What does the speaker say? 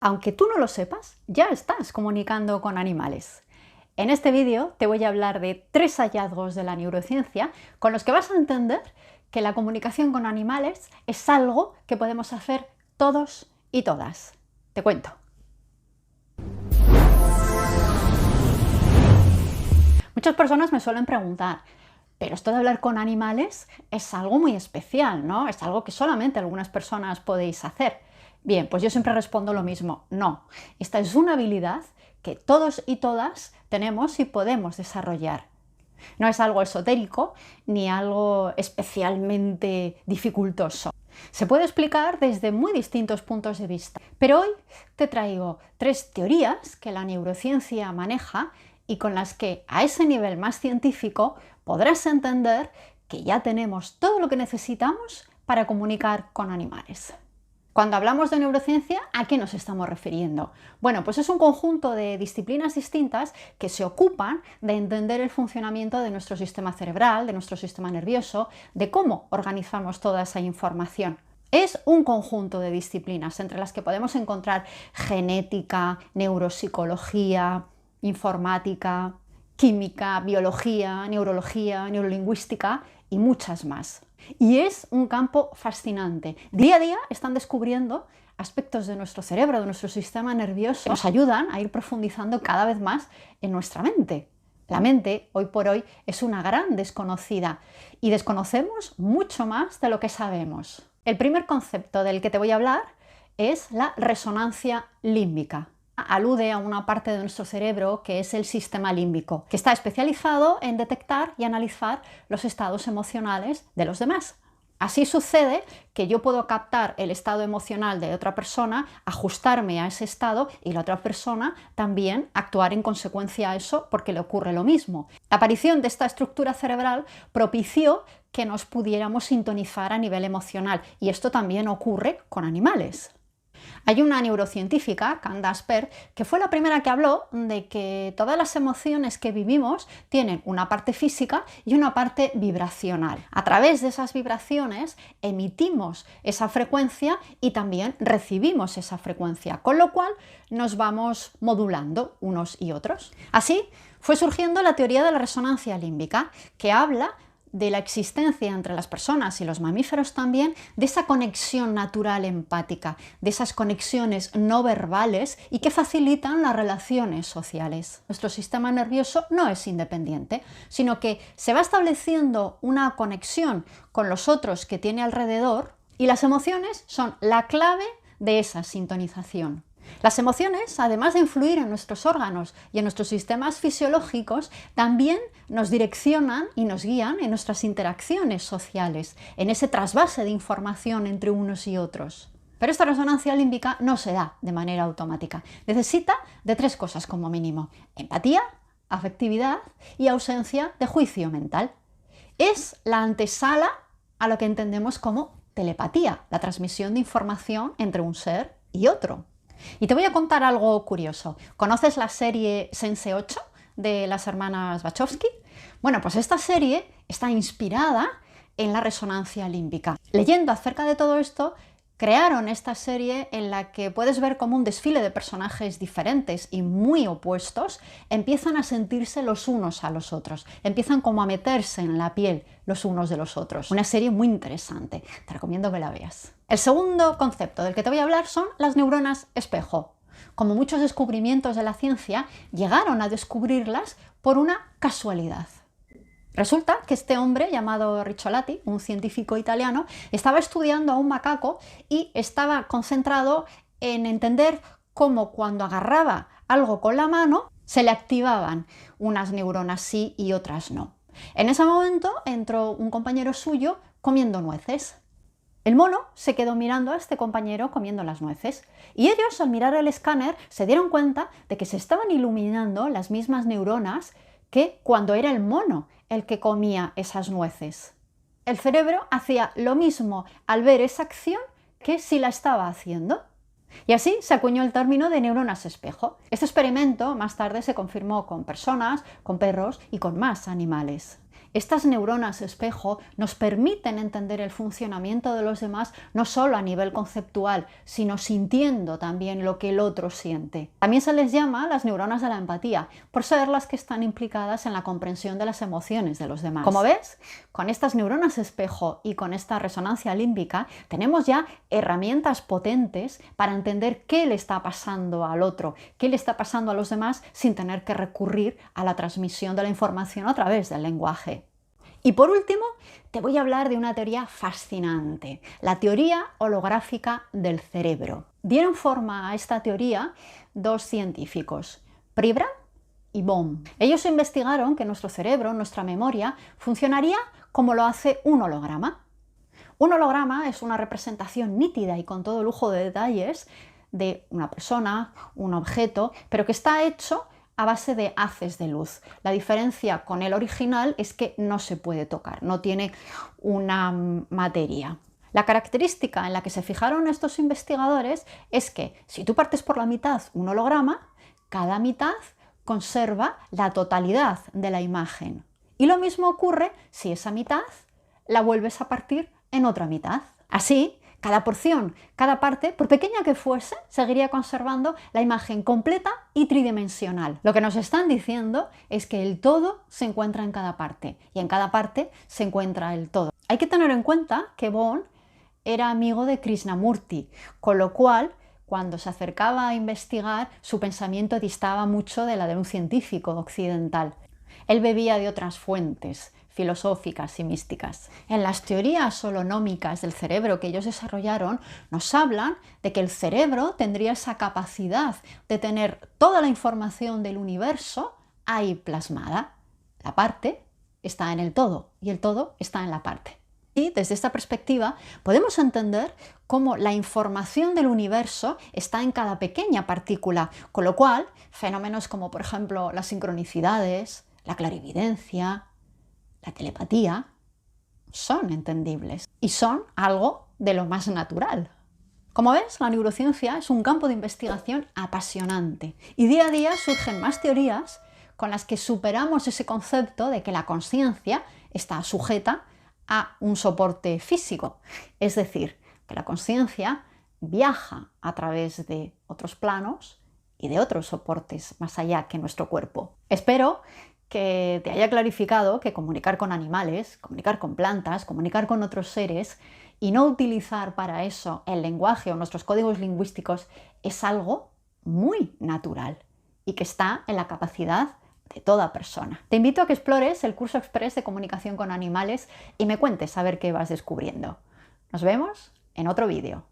Aunque tú no lo sepas, ya estás comunicando con animales. En este vídeo te voy a hablar de 3 hallazgos de la neurociencia con los que vas a entender que la comunicación con animales es algo que podemos hacer todos y todas. Te cuento. Muchas personas me suelen preguntar, pero esto de hablar con animales es algo muy especial, ¿no? Es algo que solamente algunas personas podéis hacer. Bien, pues yo siempre respondo lo mismo, no. Esta es una habilidad que todos y todas tenemos y podemos desarrollar. No es algo esotérico ni algo especialmente dificultoso. Se puede explicar desde muy distintos puntos de vista. Pero hoy te traigo 3 teorías que la neurociencia maneja y con las que a ese nivel más científico podrás entender que ya tenemos todo lo que necesitamos para comunicar con animales. Cuando hablamos de neurociencia, ¿a qué nos estamos refiriendo? Bueno, pues es un conjunto de disciplinas distintas que se ocupan de entender el funcionamiento de nuestro sistema cerebral, de nuestro sistema nervioso, de cómo organizamos toda esa información. Es un conjunto de disciplinas entre las que podemos encontrar genética, neuropsicología, informática, química, biología, neurología, neurolingüística y muchas más. Y es un campo fascinante. Día a día están descubriendo aspectos de nuestro cerebro, de nuestro sistema nervioso, que nos ayudan a ir profundizando cada vez más en nuestra mente. La mente, hoy por hoy, es una gran desconocida y desconocemos mucho más de lo que sabemos. El primer concepto del que te voy a hablar es la resonancia límbica. Alude a una parte de nuestro cerebro que es el sistema límbico, que está especializado en detectar y analizar los estados emocionales de los demás. Así sucede que yo puedo captar el estado emocional de otra persona, ajustarme a ese estado y la otra persona también actuar en consecuencia a eso porque le ocurre lo mismo. La aparición de esta estructura cerebral propició que nos pudiéramos sintonizar a nivel emocional y esto también ocurre con animales. Hay una neurocientífica, Candace Pert, que fue la primera que habló de que todas las emociones que vivimos tienen una parte física y una parte vibracional. A través de esas vibraciones emitimos esa frecuencia y también recibimos esa frecuencia, con lo cual nos vamos modulando unos y otros. Así fue surgiendo la teoría de la resonancia límbica, que habla de la existencia entre las personas y los mamíferos también de esa conexión natural empática, de esas conexiones no verbales y que facilitan las relaciones sociales. Nuestro sistema nervioso no es independiente, sino que se va estableciendo una conexión con los otros que tiene alrededor y las emociones son la clave de esa sintonización. Las emociones, además de influir en nuestros órganos y en nuestros sistemas fisiológicos, también nos direccionan y nos guían en nuestras interacciones sociales, en ese trasvase de información entre unos y otros. Pero esta resonancia límbica no se da de manera automática. Necesita de 3 cosas como mínimo: empatía, afectividad y ausencia de juicio mental. Es la antesala a lo que entendemos como telepatía, la transmisión de información entre un ser y otro. Y te voy a contar algo curioso. ¿Conoces la serie Sense8 de las hermanas Wachowski? Bueno, pues esta serie está inspirada en la resonancia límbica. Leyendo acerca de todo esto, crearon esta serie en la que puedes ver cómo un desfile de personajes diferentes y muy opuestos empiezan a sentirse los unos a los otros, empiezan como a meterse en la piel los unos de los otros. Una serie muy interesante, te recomiendo que la veas. El segundo concepto del que te voy a hablar son las neuronas espejo. Como muchos descubrimientos de la ciencia, llegaron a descubrirlas por una casualidad. Resulta que este hombre llamado Ricciolati, un científico italiano, estaba estudiando a un macaco y estaba concentrado en entender cómo cuando agarraba algo con la mano se le activaban unas neuronas sí y otras no. En ese momento entró un compañero suyo comiendo nueces. El mono se quedó mirando a este compañero comiendo las nueces y ellos, al mirar el escáner, se dieron cuenta de que se estaban iluminando las mismas neuronas que cuando era el mono el que comía esas nueces. El cerebro hacía lo mismo al ver esa acción que si la estaba haciendo. Y así se acuñó el término de neuronas espejo. Este experimento más tarde se confirmó con personas, con perros y con más animales. Estas neuronas espejo nos permiten entender el funcionamiento de los demás no solo a nivel conceptual, sino sintiendo también lo que el otro siente. También se les llama las neuronas de la empatía, por ser las que están implicadas en la comprensión de las emociones de los demás. Como ves, con estas neuronas espejo y con esta resonancia límbica tenemos ya herramientas potentes para entender qué le está pasando al otro, qué le está pasando a los demás sin tener que recurrir a la transmisión de la información a través del lenguaje. Y por último, te voy a hablar de una teoría fascinante, la teoría holográfica del cerebro. Dieron forma a esta teoría dos científicos, Pribram y Bohm. Ellos investigaron que nuestro cerebro, nuestra memoria, funcionaría como lo hace un holograma. Un holograma es una representación nítida y con todo lujo de detalles de una persona, un objeto, pero que está hecho a base de haces de luz. La diferencia con el original es que no se puede tocar, no tiene una materia. La característica en la que se fijaron estos investigadores es que si tú partes por la mitad un holograma, cada mitad conserva la totalidad de la imagen. Y lo mismo ocurre si esa mitad la vuelves a partir en otra mitad. Así, cada porción, cada parte, por pequeña que fuese, seguiría conservando la imagen completa y tridimensional. Lo que nos están diciendo es que el todo se encuentra en cada parte y en cada parte se encuentra el todo. Hay que tener en cuenta que Bohm era amigo de Krishnamurti, con lo cual, cuando se acercaba a investigar, su pensamiento distaba mucho de la de un científico occidental. Él bebía de otras fuentes filosóficas y místicas. En las teorías holonómicas del cerebro que ellos desarrollaron, nos hablan de que el cerebro tendría esa capacidad de tener toda la información del universo ahí plasmada. La parte está en el todo y el todo está en la parte. Y desde esta perspectiva podemos entender cómo la información del universo está en cada pequeña partícula, con lo cual fenómenos como por ejemplo las sincronicidades, la clarividencia, la telepatía, son entendibles y son algo de lo más natural. Como ves, la neurociencia es un campo de investigación apasionante y día a día surgen más teorías con las que superamos ese concepto de que la consciencia está sujeta a un soporte físico, es decir, que la consciencia viaja a través de otros planos y de otros soportes más allá que nuestro cuerpo. Espero que te haya clarificado que comunicar con animales, comunicar con plantas, comunicar con otros seres y no utilizar para eso el lenguaje o nuestros códigos lingüísticos es algo muy natural y que está en la capacidad de toda persona. Te invito a que explores el curso express de comunicación con animales y me cuentes a ver qué vas descubriendo. Nos vemos en otro vídeo.